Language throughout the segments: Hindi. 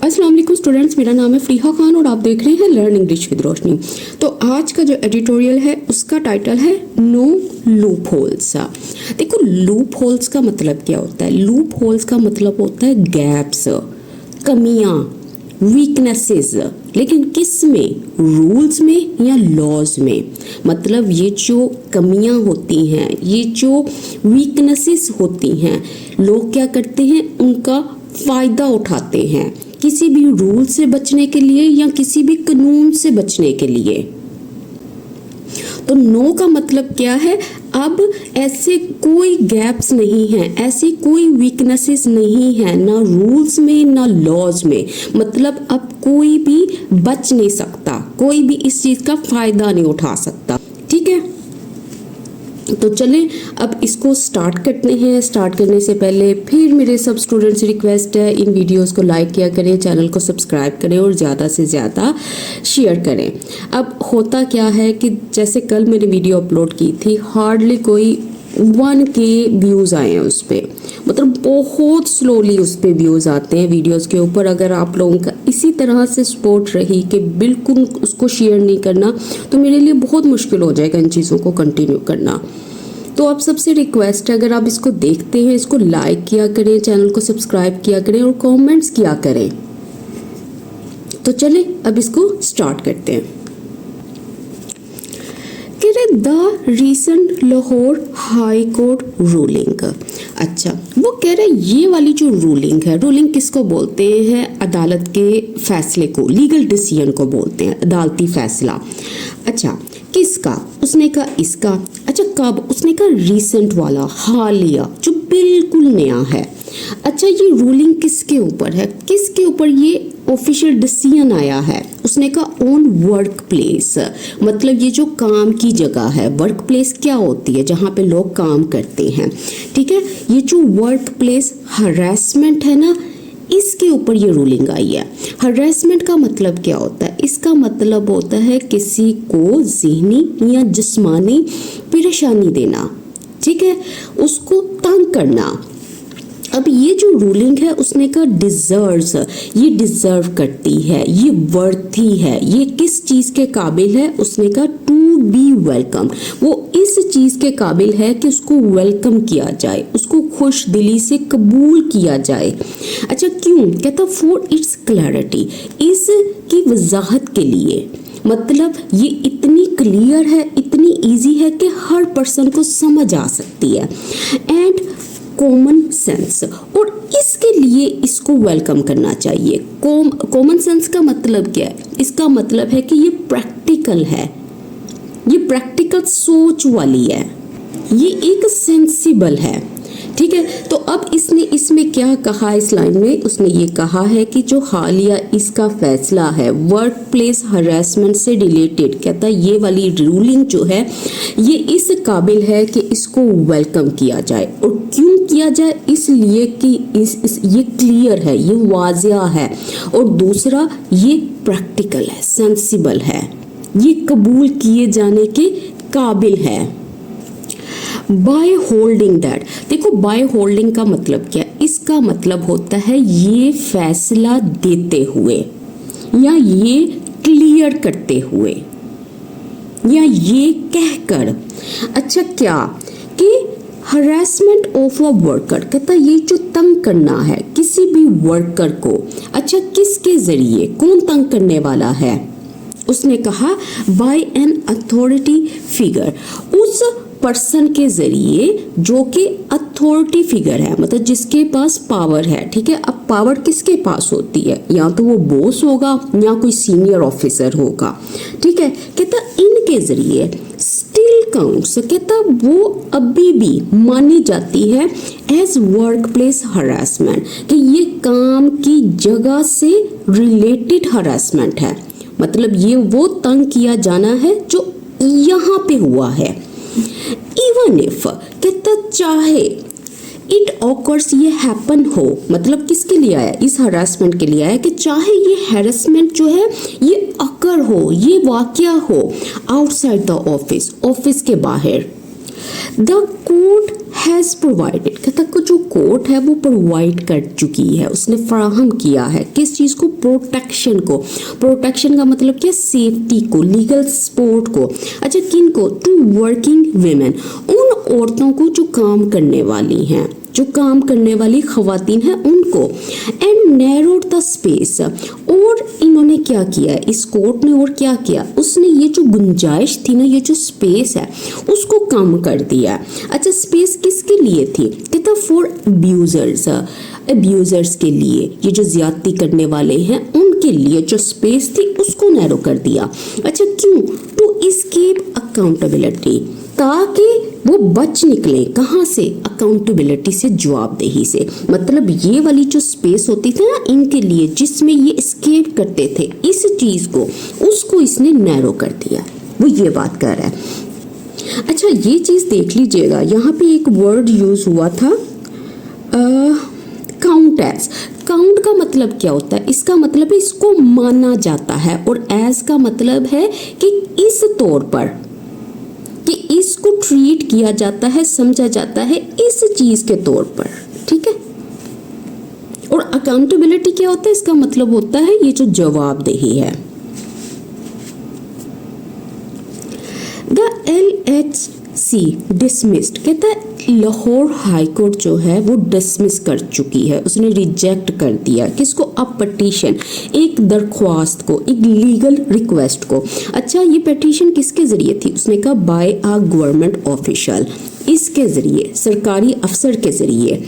अस्सलाम वालेकुम स्टूडेंट्स, मेरा नाम है फरीहा खान और आप देख रहे हैं लर्न इंग्लिश विद रोशनी। तो आज का जो एडिटोरियल है उसका टाइटल है नो लूप होल्स। देखो, लूप होल्स का मतलब क्या होता है? लूप होल्स का मतलब होता है गैप्स, कमियां, वीकनेसेस। लेकिन किस में? रूल्स में या लॉज में। मतलब ये जो कमियां होती हैं, ये जो वीकनेसेस होती हैं, लोग क्या करते हैं? उनका फ़ायदा उठाते हैं किसी भी रूल से बचने के लिए या किसी भी कानून से बचने के लिए। तो नो का मतलब क्या है? अब ऐसे कोई गैप्स नहीं हैं, ऐसी कोई वीकनेसेस नहीं है, ना रूल्स में ना लॉज में। मतलब अब कोई भी बच नहीं सकता, कोई भी इस चीज़ का फ़ायदा नहीं उठा सकता। ठीक है, तो चलें अब इसको स्टार्ट करते हैं। स्टार्ट करने से पहले फिर मेरे सब स्टूडेंट्स से रिक्वेस्ट है, इन वीडियोस को लाइक किया करें, चैनल को सब्सक्राइब करें और ज़्यादा से ज़्यादा शेयर करें। अब होता क्या है कि जैसे कल मैंने वीडियो अपलोड की थी, हार्डली कोई 1K व्यूज़ आए हैं उस पर। मतलब बहुत स्लोली उस पर व्यूज़ आते हैं वीडियोस के ऊपर। अगर आप लोगों का इसी तरह से सपोर्ट रही कि बिल्कुल उसको शेयर नहीं करना, तो मेरे लिए बहुत मुश्किल हो जाएगा इन चीज़ों को कंटिन्यू करना। तो आप सबसे रिक्वेस्ट है, अगर आप इसको देखते हैं, इसको लाइक किया करें, चैनल को सब्सक्राइब किया करें और कमेंट्स किया करें। तो चलें अब इसको स्टार्ट करते हैं। The recent Lahore high court ruling. अच्छा, वो कह रहे ये वाली जो रूलिंग है, रूलिंग किसको बोलते हैं? अदालत के फैसले को, लीगल डिसीजन को बोलते हैं, अदालती फैसला। अच्छा, किसका? उसने कहा इसका। अच्छा, कब? उसने कहा रीसेंट वाला, हालिया, जो बिल्कुल नया है। अच्छा, ये रूलिंग किसके ऊपर है? किसके ऊपर ये ऑफिशियल डिसीजन आया है? उसने कहा ऑन वर्क प्लेस। मतलब ये जो काम की जगह है, वर्क प्लेस क्या होती है? जहाँ पे लोग काम करते हैं। ठीक है, ये जो वर्क प्लेस हरासमेंट है ना, इसके ऊपर ये रूलिंग आई है। हरासमेंट का मतलब क्या होता है? इसका मतलब होता है किसी को ज़हनी या जिस्मानी परेशानी देना। ठीक है, उसको तंग करना। अब ये जो रूलिंग है, उसने कहा डिजर्व्स, ये डिजर्व करती है, ये वर्थी है, ये किस चीज़ के काबिल है? उसने कहा टू बी वेलकम। वो इस चीज़ के काबिल है कि उसको वेलकम किया जाए, उसको खुश दिली से कबूल किया जाए। अच्छा, क्यों? कहता फॉर इट्स क्लैरिटी, इसकी वजाहत के लिए। मतलब ये इतनी क्लियर है, इतनी इजी है कि हर पर्सन को समझ आ सकती है। एंड कॉमन सेंस, और इसके लिए इसको वेलकम करना चाहिए। कॉमन सेंस का मतलब क्या है? इसका मतलब है कि ये प्रैक्टिकल है, ये प्रैक्टिकल सोच वाली है, ये एक सेंसिबल है। ठीक है, तो अब इसने इसमें क्या कहा इस लाइन में? उसने ये कहा है कि जो हालिया इसका फैसला है वर्क प्लेस हरासमेंट से रिलेटेड, कहता है ये वाली रूलिंग जो है ये इस काबिल है कि इसको वेलकम किया जाए। और क्यों किया जाए? इसलिए कि ये क्लियर है, ये वाज़िया है, और दूसरा ये प्रैक्टिकल है, सेंसिबल है, ये कबूल किए जाने के काबिल है। बाय होल्डिंग दैट, देखो बाय होल्डिंग का मतलब क्या? इसका मतलब होता है ये फैसला देते हुए, या ये क्लियर करते हुए, या ये कहकर। अच्छा, क्या कि हरासमेंट ऑफ अ वर्कर, कहता ये जो तंग करना है किसी भी वर्कर को। अच्छा, किसके जरिए? कौन तंग करने वाला है? उसने कहा बाय एन अथॉरिटी फिगर, उस पर्सन के जरिए जो कि अथॉरिटी फिगर है, मतलब जिसके पास पावर है। ठीक है, अब पावर किसके पास होती है? या तो वो बॉस होगा या कोई सीनियर ऑफिसर होगा। ठीक है, कहता इनके जरिए स्टिल काउंट्स, कहता वो अभी भी मानी जाती है एज वर्क प्लेस हरासमेंट, कि ये काम की जगह से रिलेटेड हरासमेंट है। मतलब ये वो तंग किया जाना है जो यहाँ पे हुआ है। इवन इफ, कहता चाहे इट ऑकर्स, ये हैपन हो, मतलब किसके लिए आया? इस हरासमेंट के लिए आया कि चाहे ये हैरेसमेंट जो है ये अकर हो, ये वाकया हो आउटसाइड द ऑफिस, ऑफिस के बाहर। द कोर्ट हैज़ प्रोवाइडेड, कहता है जो कोर्ट है वो प्रोवाइड कर चुकी है, उसने फराहम किया है किस चीज़ को, प्रोटेक्शन को। प्रोटेक्शन का मतलब क्या, सेफ्टी को, लीगल सपोर्ट को। अच्छा किन को, टू वर्किंग वीमेन, उन औरतों को जो काम करने वाली हैं, जो काम करने वाली खवातीन हैं उनको। एंड नैरोड द स्पेस, और इन्होंने क्या किया, इस कोर्ट ने और क्या किया, उसने ये जो गुंजाइश थी ना, ये जो स्पेस है उसको कम कर दिया। अच्छा स्पेस किसके लिए थी, कहता फॉर अब्यूजर्स, अब्यूजर्स के लिए, ये जो ज्यादती करने वाले हैं उनके लिए जो स्पेस थी उसको नैरो कर दिया। अच्छा क्यों, टू एस्केप अकाउंटेबिलिटी, ताकि वो बच निकले कहाँ से, अकाउंटेबिलिटी से, जवाबदेही से। मतलब ये वाली जो स्पेस होती थी ना इनके लिए, जिसमें ये एस्केप करते थे इस चीज को, उसको इसने नैरो कर दिया, वो ये बात कर रहा है। अच्छा ये चीज देख लीजिएगा, यहाँ पे एक वर्ड यूज हुआ था काउंट एज। काउंट का मतलब क्या होता है, इसका मतलब है इसको माना जाता है, और एज का मतलब है कि इस तौर पर, कि इसको ट्रीट किया जाता है, समझा जाता है इस चीज के तौर पर, ठीक है। और अकाउंटेबिलिटी क्या होता है, इसका मतलब होता है ये जो जवाबदेही है। द LHC डिसमिस्ड, कहता है लाहौर हाई कोर्ट जो है वो डिसमिस कर चुकी है, उसने रिजेक्ट कर दिया किसको, अब पटिशन, एक दरख्वास्त को, एक लीगल रिक्वेस्ट को। अच्छा ये पटिशन किसके जरिए थी, उसने कहा बाय अ गवर्नमेंट ऑफिशियल, इसके जरिए, सरकारी अफसर के जरिए।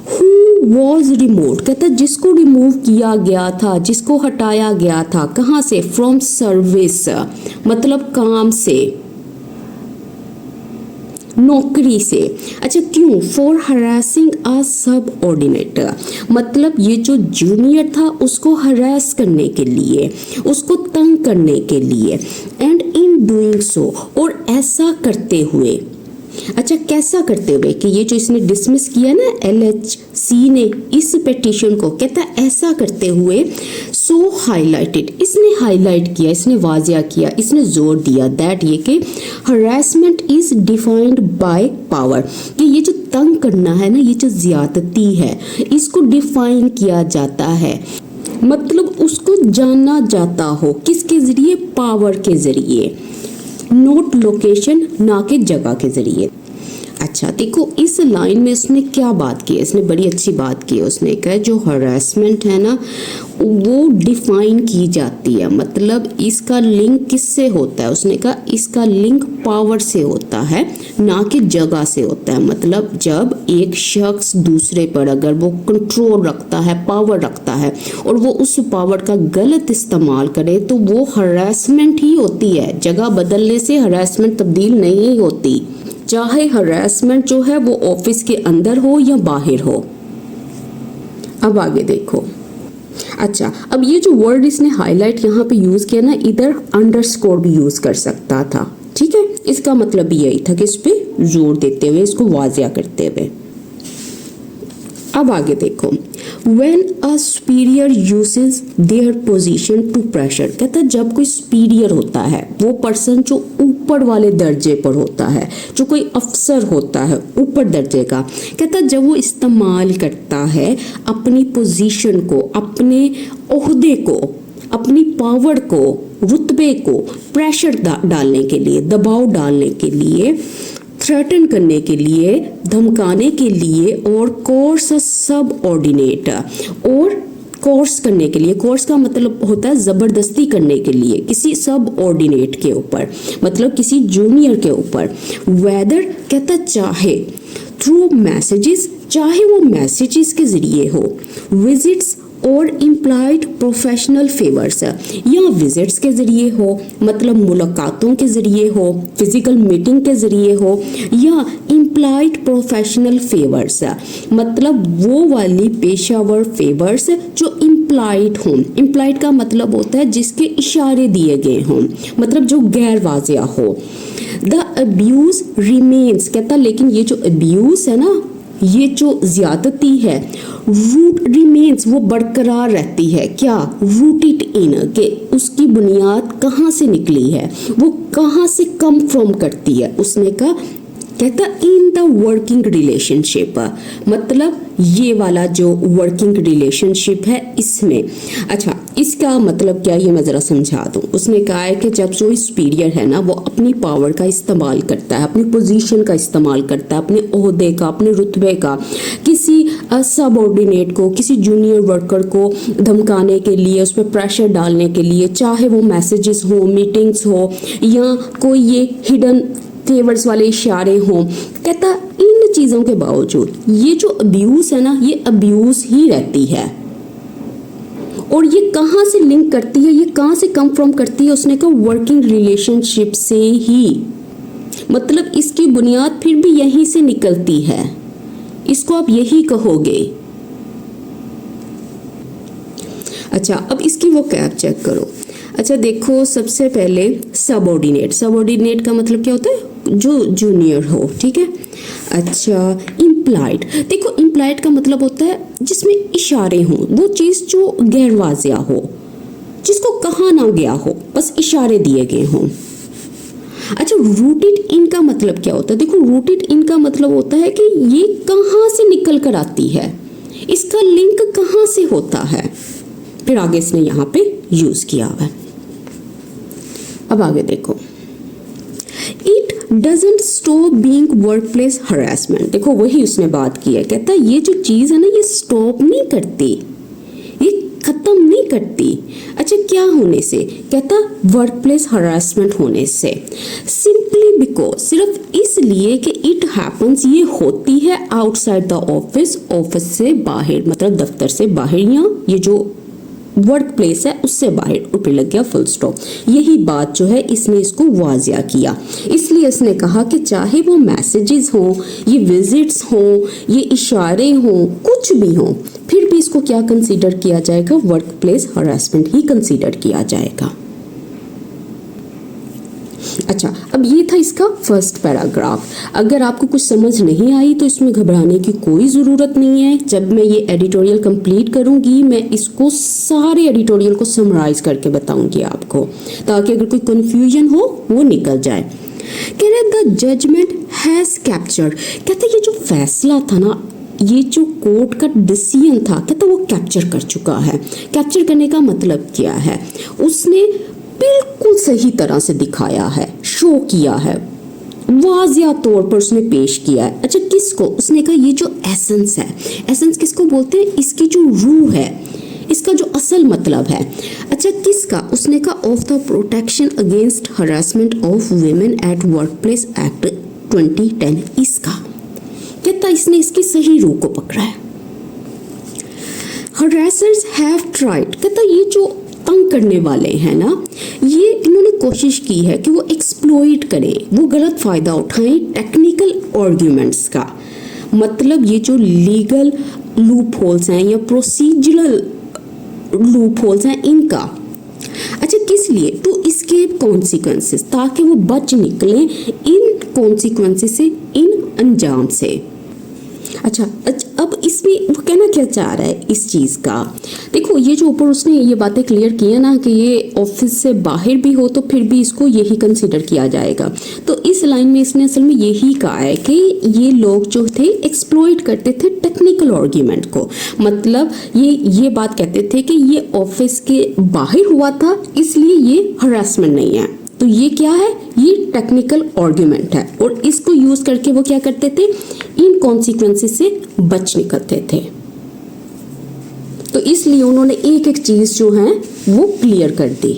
हु वॉज रिमूव्ड, कहता जिसको रिमूव किया गया था, जिसको हटाया गया था, कहाँ से, फ्रॉम सर्विस, मतलब काम से, नौकरी से। अच्छा क्यों, फॉर हरासिंग अ सबऑर्डिनेटर, मतलब ये जो जूनियर था उसको हरास करने के लिए, उसको तंग करने के लिए। एंड इन डूइंग सो, और ऐसा करते हुए। अच्छा कैसा करते हुए, कि ये जो इसने डिसमिस किया ना LHC ने इस पिटीशन को, कहता है ऐसा करते हुए, सो हाईलाइटेड, इसने हाईलाइट किया, इसने वाजिया किया, इसने जोर दिया दैट ये कि harassment is defined by power, कि ये जो तंग करना है ना, ये जो ज्यादती है, इसको डिफाइन किया जाता है, मतलब उसको जाना जाता हो किसके जरिए, पावर के जरिए, नोट लोकेशन, ना के जगह के जरिए। अच्छा देखो इस लाइन में इसने क्या बात की है, इसने बड़ी अच्छी बात की है। उसने कहा जो हरासमेंट है ना वो डिफाइन की जाती है, मतलब इसका लिंक किससे होता है, उसने कहा इसका लिंक पावर से होता है, ना कि जगह से होता है। मतलब जब एक शख्स दूसरे पर अगर वो कंट्रोल रखता है, पावर रखता है, और वो उस पावर का गलत इस्तेमाल करे तो वो हरासमेंट ही होती है। जगह बदलने से हरासमेंट तब्दील नहीं होती, चाहे हरासमेंट जो है वो ऑफिस के अंदर हो या बाहर हो। अब आगे देखो। अच्छा अब ये जो वर्ड इसने हाईलाइट यहाँ पे यूज किया ना, इधर अंडरस्कोर भी यूज कर सकता था, ठीक है। इसका मतलब भी यही था कि इस पे जोर देते हुए, इसको वाजिया करते हुए। अब आगे देखो, when a superior uses their position to pressure, कहता है जब कोई superior होता है, वो पर्सन जो ऊपर वाले दर्जे पर होता है, जो कोई अफसर होता है ऊपर दर्जे का, कहता है जब वो इस्तेमाल करता है अपनी पोजीशन को, अपने ओहदे को, अपनी पावर को, रुतबे को प्रेशर डालने के लिए, दबाव डालने के लिए, थ्रेटन करने के लिए, धमकाने के लिए, और कोर्स सब ऑर्डिनेट, और कोर्स करने के लिए, कोर्स का मतलब होता है जबरदस्ती करने के लिए किसी सब ऑर्डिनेट के ऊपर, मतलब किसी जूनियर के ऊपर। वेदर कहता चाहे थ्रू मैसेजेस, चाहे वो मैसेजेस के जरिए हो, विजिट्स और इम्प्लाइड प्रोफेशनल फेवर्स, या विजिट्स के जरिए हो, मतलब मुलाकातों के जरिए हो, फिजिकल मीटिंग के जरिए हो, या इम्प्लाइड प्रोफेशनल फेवर्स, मतलब वो वाली पेशावर फेवर्स जो इम्प्लाइड हों। इम्प्लाइड का मतलब होता है जिसके इशारे दिए गए हों, मतलब जो गैर वाजिया हो। द अब्यूज रिमेन्स, कहता लेकिन ये जो अब्यूज है ना, ये जो ज्यादती है, रूट रिमेन्स, वो बरकरार रहती है। क्या, रूटेड इन, के उसकी बुनियाद कहाँ से निकली है, वो कहाँ से कम फ्रॉम करती है। उसने कहा कहता इन द वर्किंग रिलेशनशिप, मतलब ये वाला जो वर्किंग रिलेशनशिप है इसमें। अच्छा, इसका मतलब क्या, ये मैं ज़रा समझा दूँ। उसने कहा है कि जब जो सुपीरियर है ना वो अपनी पावर का इस्तेमाल करता है, अपनी पोजीशन का इस्तेमाल करता है, अपने ओहदे का, अपने रुतबे का, किसी सबऑर्डिनेट को, किसी जूनियर वर्कर को धमकाने के लिए, उस पर प्रेशर डालने के लिए, चाहे वो मैसेजेस हो, मीटिंग्स हो, या कोई ये हिडन फेवर्स वाले इशारे हों। कहता इन चीज़ों के बावजूद ये जो अब्यूज़ है ना, ये अब्यूज़ ही रहती है। और ये कहाँ से लिंक करती है, ये कहाँ से कम फ्रॉम करती है? उसने कहा वर्किंग रिलेशनशिप से ही, मतलब इसकी बुनियाद फिर भी यहीं से निकलती है। इसको आप यही कहोगे। अच्छा, अब इसकी वो कैप चेक करो। अच्छा देखो, सबसे पहले सबऑर्डिनेट। सबऑर्डिनेट का मतलब क्या होता है? जो जूनियर हो, ठीक है। अच्छा, इम्प्लाइड। देखो, इम्प्लाइड का मतलब होता है जिसमें इशारे हों, वो चीज़ जो गैर वाज़िया हो, जिसको कहा ना गया हो, बस इशारे दिए गए हों। अच्छा, रूटेड इन का मतलब क्या होता है? देखो, रूटेड इन का मतलब होता है कि ये कहाँ से निकल कर आती है, इसका लिंक कहाँ से होता है। फिर आगे इसने यहाँ पे यूज किया हुआ है। अब आगे देखो, it doesn't stop being workplace harassment. देखो, वही उसने बात की है। कहता है ये जो चीज़ है ना, ये स्टॉप नहीं करती, ये खत्म नहीं करती। अच्छा, क्या होने से? कहता वर्कप्लेस हरासमेंट होने से। सिंपली बिकॉज, सिर्फ इसलिए कि इट हैपन्स, ये होती है आउटसाइड द ऑफिस, ऑफिस से बाहर, मतलब दफ्तर से बाहर, या ये जो वर्क प्लेस है उससे बाहर, और फिर लग गया फुल स्टॉप। यही बात जो है इसने इसको वाजिया किया। इसलिए इसने कहा कि चाहे वो मैसेजेस हों, ये विजिट्स हों, ये इशारे हों, कुछ भी हों, फिर भी इसको क्या कंसीडर किया जाएगा? वर्क प्लेस हरासमेंट ही कंसीडर किया जाएगा। अच्छा, अब ये था इसका फर्स्ट पैराग्राफ। अगर आपको कुछ समझ नहीं आई तो इसमें घबराने की कोई ज़रूरत नहीं है। जब मैं ये एडिटोरियल कंप्लीट करूंगी, मैं इसको सारे एडिटोरियल को समराइज करके बताऊंगी आपको, ताकि अगर कोई कंफ्यूजन हो वो निकल जाए। कह रहे द जजमेंट हैज़ कैप्चर्ड। कहते ये जो फैसला था ना, ये जो कोर्ट का डिसीजन था, कहता वो कैप्चर कर चुका है। कैप्चर करने का मतलब क्या है? उसने बिल्कुल सही तरह से दिखाया है, शो किया है, वाजिया तौर पर उसने पेश किया है। अच्छा, किसको? उसने कहा ये जो एसेंस है, एसेंस किसको बोलते हैं? इसकी जो रूह है, इसका जो असल मतलब है। अच्छा, किसका? उसने कहा of the protection against harassment of women at workplace act 2010। इसका कहता इसने इसकी सही रूह को पकड़ा है। हरासर्स हैव ट्राइड, कहता ये जो तंग करने वाले हैं ना, ये इन्होंने कोशिश की है कि वो एक्सप्लॉइट करें, वो गलत फ़ायदा उठाएं टेक्निकल आर्ग्यूमेंट्स का। मतलब ये जो लीगल लूप होल्स हैं या प्रोसीजरल लूप होल्स हैं इनका। अच्छा, किस लिए? टू इस्केप कॉन्सिक्वेंसेस, ताकि वो बच निकलें इन कॉन्सिक्वेंसेस से, इन अंजाम से। अच्छा, अब इसमें वो कहना क्या चाह रहा है इस चीज़ का? देखो, ये जो ऊपर उसने ये बातें क्लियर की है ना कि ये ऑफिस से बाहर भी हो तो फिर भी इसको यही कंसीडर किया जाएगा। तो इस लाइन में इसने असल में यही कहा है कि ये लोग जो थे एक्सप्लॉइट करते थे टेक्निकल आर्ग्यूमेंट को। मतलब ये बात कहते थे कि ये ऑफिस के बाहर हुआ था, इसलिए ये हरासमेंट नहीं है। तो ये क्या है? ये टेक्निकल आर्ग्यूमेंट है, और इसको यूज करके वो क्या करते थे? इन कॉन्सिक्वेंसेस से बच निकलते थे। तो इसलिए उन्होंने एक एक चीज जो है वो क्लियर कर दी।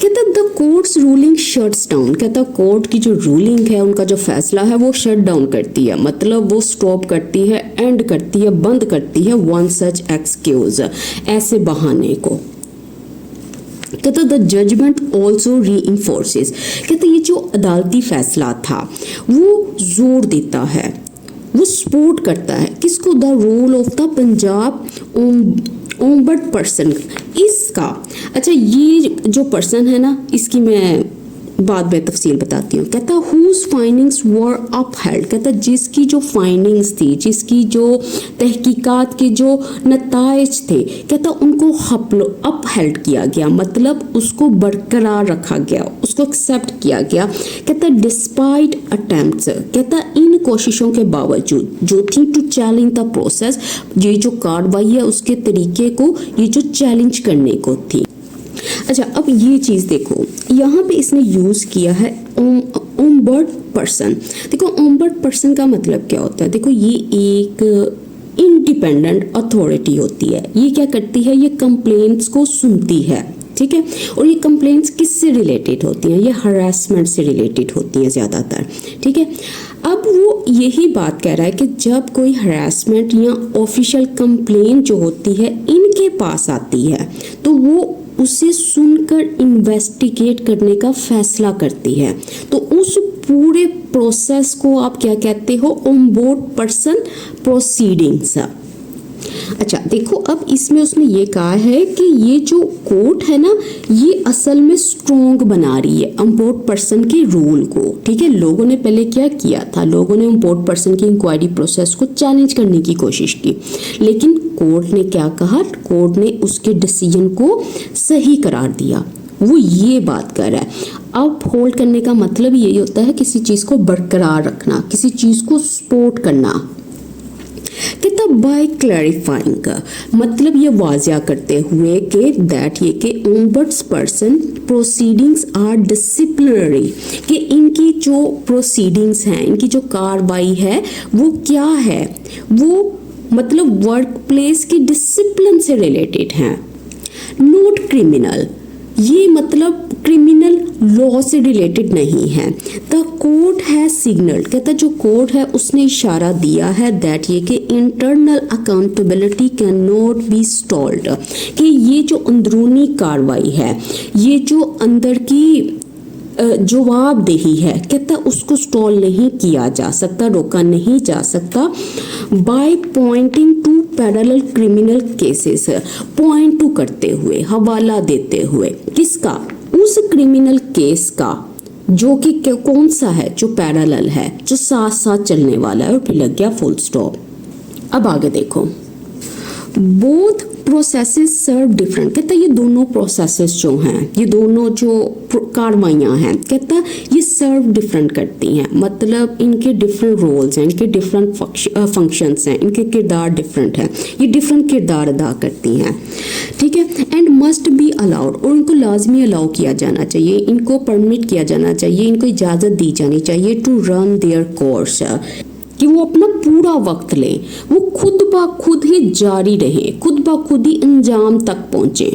कहता the courts ruling shuts down. कहता कोर्ट की जो रूलिंग है, उनका जो फैसला है, वो शट डाउन करती है, मतलब वो स्टॉप करती है, एंड करती है, बंद करती है वन सच एक्सक्यूज, ऐसे बहाने को। कहता द जजमेंट ऑल्सो रीइंफोर्सेस। कहते ये जो अदालती फैसला था वो जोर देता है, वो सपोर्ट करता है किसको? The role of the Punjab ombudsperson, इसका। अच्छा, ये जो पर्सन है ना, इसकी मैं बाद में तफसील बताती हूँ। कहता हुज फाइंडिंग्स वर अपहेल्ड, कहता जिसकी जो फाइंडिंग्स थी, जिसकी जो तहकीकात के जो नताइज थे, कहता उनको अपहेल्ड किया गया, मतलब उसको बरकरार रखा गया, उसको एक्सेप्ट किया गया। कहता डिस्पाइट अटेम्प्ट्स, कहता इन कोशिशों के बावजूद जो थी टू चैलेंज द प्रोसेस, ये जो कार्रवाई है उसके तरीके को, ये जो चैलेंज करने को थी। अच्छा, अब ये चीज़ देखो, यहाँ पे इसने यूज़ किया है ओम्बर्ड पर्सन। देखो ओम्बर्ड पर्सन का मतलब क्या होता है, देखो ये एक इंडिपेंडेंट अथॉरिटी होती है। ये क्या करती है, ये कंप्लेंट्स को सुनती है, ठीक है। और ये कंप्लेंट्स किससे रिलेटेड होती हैं, ये हरासमेंट से रिलेटेड होती हैं ज़्यादातर, ठीक है। अब वो यही बात कह रहा है कि जब कोई हरासमेंट या ऑफिशियल कंप्लेंट जो होती है इनके पास आती है तो वो उसे सुनकर इन्वेस्टिगेट करने का फैसला करती है। तो उस पूरे प्रोसेस को आप क्या कहते हो, ऑनबोर्ड पर्सन प्रोसीडिंग्स। अच्छा देखो, अब इसमें उसने ये कहा है कि ये जो कोर्ट है ना, ये असल में स्ट्रॉन्ग बना रही है ऑनबोर्ड पर्सन के रोल को, ठीक है। लोगों ने पहले क्या किया था, लोगों ने ऑनबोर्ड पर्सन की इंक्वायरी प्रोसेस को चैलेंज करने की कोशिश की, लेकिन कोर्ट ने क्या कहा, कोर्ट ने उसके डिसीजन को सही करार दिया। वो ये बात कर रहा है। अब होल्ड करने का मतलब यही होता है किसी चीज़ को बरकरार रखना, किसी चीज़ को सपोर्ट करना। कहता बाय क्लैरिफाइंग, मतलब ये वाजिया करते हुए कि दैट ये कि ओम्बड्स पर्सन प्रोसीडिंग्स आर डिसिप्लिनरी, कि इनकी जो प्रोसीडिंग्स हैं, इनकी जो कार्रवाई है वो क्या है, वो मतलब वर्क प्लेस की डिसिप्लिन से रिलेटेड हैं, नोट क्रिमिनल, ये मतलब क्रिमिनल लॉ से रिलेटेड नहीं है। द कोर्ट है सिग्नल, कहता जो कोर्ट है उसने इशारा दिया है दैट ये कि internal accountability can not be stalled, कि ये जो अंदरूनी कार्रवाई है, ये जो अंदर की जवाबदेही है, कहता उसको स्टॉल नहीं किया जा सकता, रोका नहीं जा सकता। By pointing to parallel criminal cases, point to करते हुए, हवाला देते हुए, किसका, उस क्रिमिनल केस का जो कि कौन सा है, जो पैरेलल है, जो साथ साथ चलने वाला है, और फिर लग गया फुल स्टॉप। अब आगे देखो, बोथ प्रोसेसेस सर्व डिफरेंट, कहता ये दोनों प्रोसेसेस जो हैं, ये दोनों जो कार्रवाइयाँ हैं, कहता ये सर्व डिफरेंट करती हैं, मतलब इनके डिफरेंट रोल्स हैं, इनके डिफरेंट फंक्शंस हैं, इनके किरदार डिफरेंट हैं, ये डिफरेंट किरदार अदा करती हैं, ठीक है। एंड मस्ट बी अलाउड, और इनको लाजमी अलाउ किया जाना चाहिए, इनको परमिट किया जाना चाहिए, इनको इजाज़त दी जानी चाहिए टू रन देयर कोर्स, कि वो अपना पूरा वक्त लें, वो खुद ब खुद ही जारी रहें, खुद ब खुद ही अंजाम तक पहुँचे।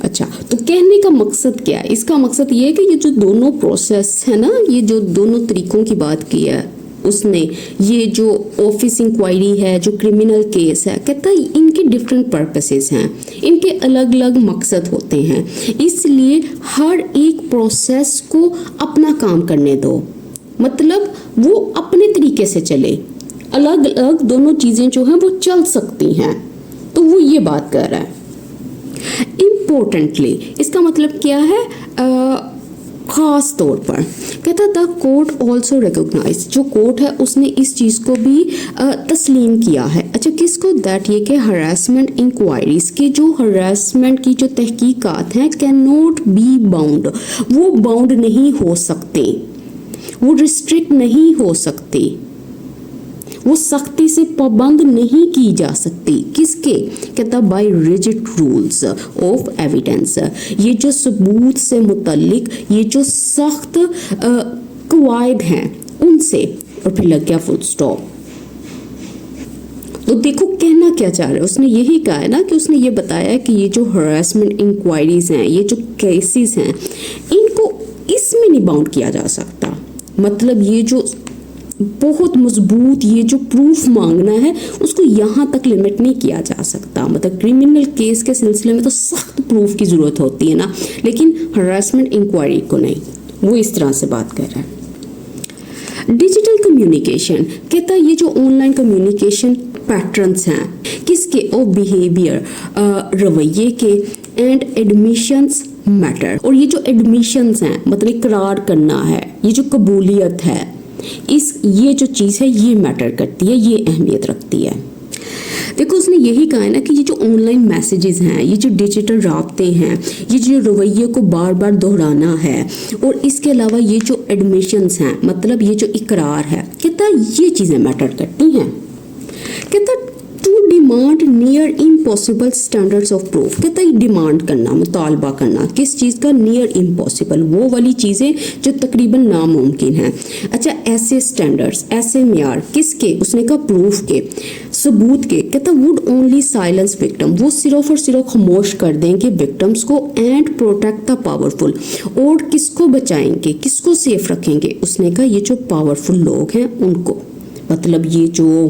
अच्छा, तो कहने का मकसद क्या है, इसका मकसद ये है कि ये जो दोनों प्रोसेस है ना, ये जो दोनों तरीकों की बात की है उसने, ये जो ऑफिस इंक्वायरी है, जो क्रिमिनल केस है, कहता है इनके डिफरेंट पर्पसेस हैं, इनके अलग अलग मकसद होते हैं, इसलिए हर एक प्रोसेस को अपना काम करने दो, मतलब वो अपने तरीके से चले, अलग अलग दोनों चीज़ें जो हैं वो चल सकती हैं। तो वो ये बात कर रहा है। इम्पोर्टेंटली, इसका मतलब क्या है, ख़ास तौर पर कहता द कोर्ट ऑल्सो रिकॉग्नाइज, जो कोर्ट है उसने इस चीज़ को भी तस्लीम किया है। अच्छा, किसको, दैट ये कि हरासमेंट इंक्वायरीज की जो हरासमेंट की जो तहकीकात हैं कैन नॉट बी बाउंड, वो बाउंड नहीं हो सकते, वो रिस्ट्रिक्ट नहीं हो सकती, वो सख्ती से पाबंद नहीं की जा सकती, किसके, कहता by rigid rules of evidence, ये जो सबूत से मुतल्लिक ये जो सख्त कवायद हैं उनसे, और फिर लग गया फुल स्टॉप। तो देखो कहना क्या चाह रहा है, उसने यही कहा है ना, कि उसने ये बताया है कि ये जो हरासमेंट इंक्वायरीज हैं, ये जो केसेस हैं, इनको इसमें नहीं बाउंड किया जा सकता, मतलब ये जो बहुत मजबूत ये जो प्रूफ मांगना है उसको यहाँ तक लिमिट नहीं किया जा सकता, मतलब क्रिमिनल केस के सिलसिले में तो सख्त प्रूफ की ज़रूरत होती है ना, लेकिन हरासमेंट इंक्वायरी को नहीं। वो इस तरह से बात कर रहा है। डिजिटल कम्युनिकेशन, कहता है ये जो ऑनलाइन कम्युनिकेशन पैटर्न्स हैं, किसके, और बिहेवियर, रवैये के, एंड एडमिशंस मैटर। और ये जो एडमिशंस हैं मतलब इकरार करना है, ये जो कबूलियत है, ये जो चीज़ है ये मैटर करती है, ये अहमियत रखती है। देखो उसने यही कहा है ना कि ये जो ऑनलाइन मैसेजेस हैं, ये जो डिजिटल राब्ते हैं, ये जो रवैये को बार बार दोहराना है, और इसके अलावा ये जो एडमिशंस हैं मतलब ये जो इकरार है, कहता ये चीज़ें मैटर करती हैं। कहता to demand near impossible standards of proof. कहता है डिमांड करना, मुतालबा करना किस चीज़ का, नियर इम्पॉसिबल, वो वाली चीज़ें जो तकरीबन नामुमकिन हैं। अच्छा ऐसे स्टैंडर्ड्स, ऐसे मेयार किसके, उसने कहा प्रूफ के, सबूत के। कहता वुड ओनली साइलेंस विक्टिम, वो सिर्फ और सिर्फ खामोश कर देंगे विक्टिम्स को, एंड प्रोटेक्ट द पावरफुल, और किसको बचाएंगे, किसको सेफ रखेंगे। उसने कहा ये जो पावरफुल लोग हैं उनको, मतलब ये जो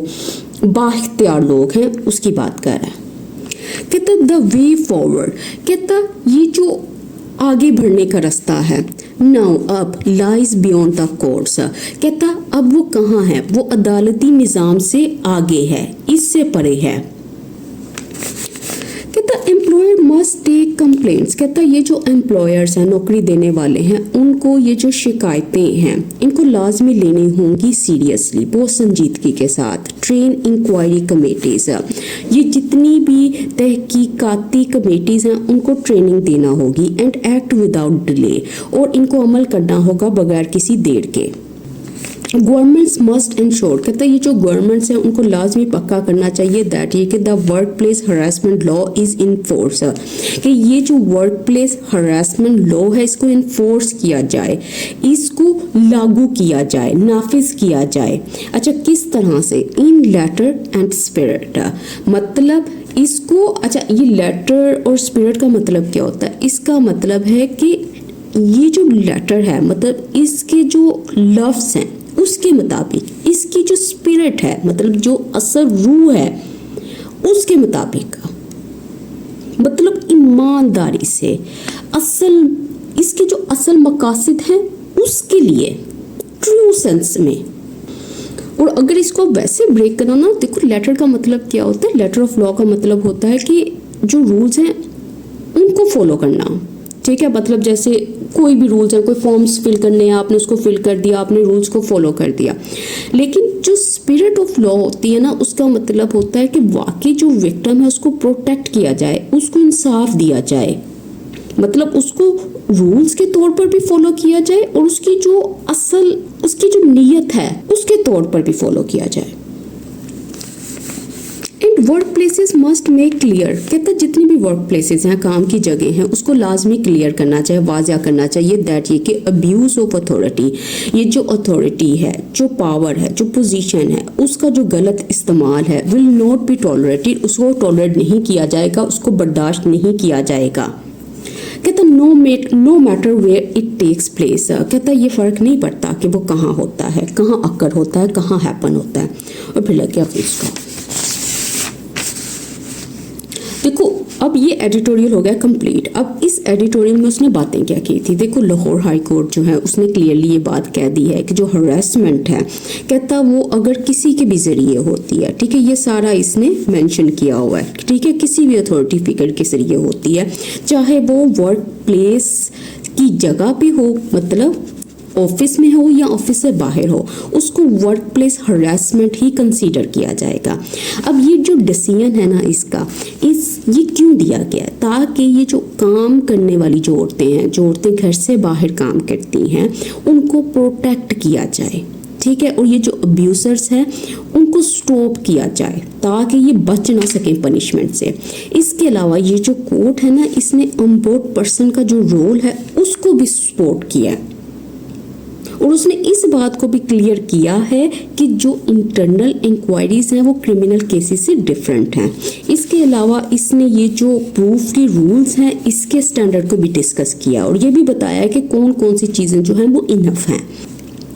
बाइख्तियार लोग हैं उसकी बात कर रहा है। कहता द वे फॉरवर्ड, कहता ये जो आगे बढ़ने का रास्ता है, नाउ अब लाइज बियॉन्ड द कोर्ट्स। कहता अब वो कहाँ है, वो अदालती निज़ाम से आगे है, इससे परे है। कहता एम्प्लॉयर मस्ट टेक कंप्लेंट्स। कहता ये जो एम्प्लॉयर्स हैं, नौकरी देने वाले हैं, उनको ये जो शिकायतें हैं इनको लाजमी लेनी होंगी सीरियसली, बहुत संजीदगी के साथ। ट्रेन इंक्वायरी कमेटीज़, ये जितनी भी तहकीकाती कमेटीज़ हैं उनको ट्रेनिंग देना होगी। एंड एक्ट विदाउट डिले, और इनको अमल करना होगा बगैर किसी देर के। गवर्नमेंट्स मस्ट इंश्योर, कहता है ये जो गवर्नमेंट्स हैं उनको लाजमी पक्का करना चाहिए दैट ये कि the work place harassment law is in force, कि ये जो वर्क प्लेस हरासमेंट लॉ है इसको इन्फोर्स किया जाए, इसको लागू किया जाए, नाफिज किया जाए। अच्छा किस तरह से, इन लेटर एंड स्पिरिट, मतलब इसको, अच्छा ये लेटर और स्पिरिट का मतलब क्या होता है, इसका मतलब है कि ये जो लेटर है मतलब इसके जो लफ्ज़ हैं उसके मुताबिक, इसकी जो स्पिरिट है मतलब जो असल रूह है उसके मुताबिक, मतलब ईमानदारी से, असल इसके जो असल मकासद हैं उसके लिए, ट्रू सेंस में। और अगर इसको वैसे ब्रेक करना ना, देखो लेटर का मतलब क्या होता है, लेटर ऑफ लॉ का मतलब होता है कि जो रूल्स हैं उनको फॉलो करना, ठीक है। मतलब जैसे कोई भी रूल्स है, कोई फॉर्म्स फिल करने हैं, आपने उसको फिल कर दिया, आपने रूल्स को फॉलो कर दिया। लेकिन जो स्पिरिट ऑफ लॉ होती है ना, उसका मतलब होता है कि वाकई जो विक्टिम है उसको प्रोटेक्ट किया जाए, उसको इंसाफ दिया जाए, मतलब उसको रूल्स के तौर पर भी फॉलो किया जाए और उसकी जो असल, उसकी जो नीयत है उसके तौर पर भी फॉलो किया जाए। And work places must make clear, कहता जितनी भी वर्क प्लेसेस हैं, काम की जगह हैं, उसको लाजमी क्लियर करना चाहिए, वाज़ा करना चाहिए दैट ये कि अब्यूज़ ऑफ अथॉरिटी, ये जो अथॉरिटी है, जो पावर है, जो पोजीशन है, उसका जो गलत इस्तेमाल है, विल नॉट बी टॉलरेटेड, उसको टॉलरेट नहीं किया जाएगा, उसको बर्दाश्त नहीं किया जाएगा। कहता no matter where it takes place, कहता ये फ़र्क नहीं पड़ता कि वो कहाँ होता है, कहाँ अक्कर होता है, कहाँ हैपन होता है। और फिर लग गया फुल स्टॉप। देखो अब ये एडिटोरियल हो गया कंप्लीट। अब इस एडिटोरियल में उसने बातें क्या की थी, देखो लाहौर हाई कोर्ट जो है उसने क्लियरली ये बात कह दी है कि जो हरासमेंट है, कहता वो अगर किसी के भी ज़रिए होती है, ठीक है, ये सारा इसने मेंशन किया हुआ है, ठीक है, किसी भी अथॉरिटी फिगर के ज़रिए होती है, चाहे वो वर्क प्लेस की जगह पे हो, मतलब ऑफिस में हो या ऑफिस से बाहर हो, उसको वर्क प्लेस हरासमेंट ही कंसीडर किया जाएगा। अब ये जो डिसीजन है ना इसका, ये क्यों दिया गया है, ताकि ये जो काम करने वाली जो औरतें हैं, जो औरतें घर से बाहर काम करती हैं, उनको प्रोटेक्ट किया जाए, ठीक है, और ये जो अब्यूजर्स हैं उनको स्टॉप किया जाए ताकि ये बच ना सकें पनिशमेंट से। इसके अलावा ये जो कोर्ट है ना, इसने अनबोर्ड पर्सन का जो रोल है उसको भी सपोर्ट किया है, और उसने इस बात को भी क्लियर किया है कि जो इंटरनल इंक्वायरीज हैं वो क्रिमिनल केसेस से डिफरेंट हैं। इसके अलावा इसने ये जो प्रूफ के रूल्स हैं इसके स्टैंडर्ड को भी डिस्कस किया और ये भी बताया कि कौन कौन सी चीज़ें जो हैं वो इनफ हैं।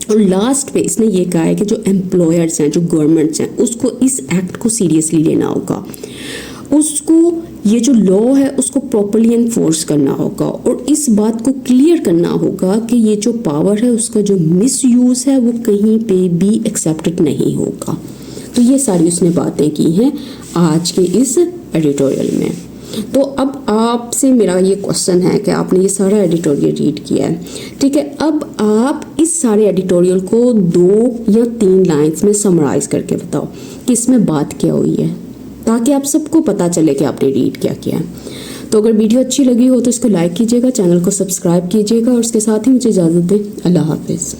और लास्ट पे इसने ये कहा है कि जो एम्प्लॉयर्स हैं, जो गवर्नमेंट्स हैं, उसको इस एक्ट को सीरियसली लेना होगा, उसको ये जो लॉ है उसको प्रॉपर्ली एनफोर्स करना होगा और इस बात को क्लियर करना होगा कि ये जो पावर है उसका जो मिसयूज़ है वो कहीं पे भी एक्सेप्टेड नहीं होगा। तो ये सारी उसने बातें की हैं आज के इस एडिटोरियल में। तो अब आपसे मेरा ये क्वेश्चन है कि आपने ये सारा एडिटोरियल रीड किया है, ठीक है। अब आप इस सारे एडिटोरियल को 2 या 3 लाइंस में समराइज करके बताओ कि इसमें बात क्या हुई है, ताकि आप सबको पता चले कि आपने रीड क्या किया है। तो अगर वीडियो अच्छी लगी हो तो इसको लाइक कीजिएगा, चैनल को सब्सक्राइब कीजिएगा और उसके साथ ही मुझे इजाज़त दें। अल्लाह हाफिज़।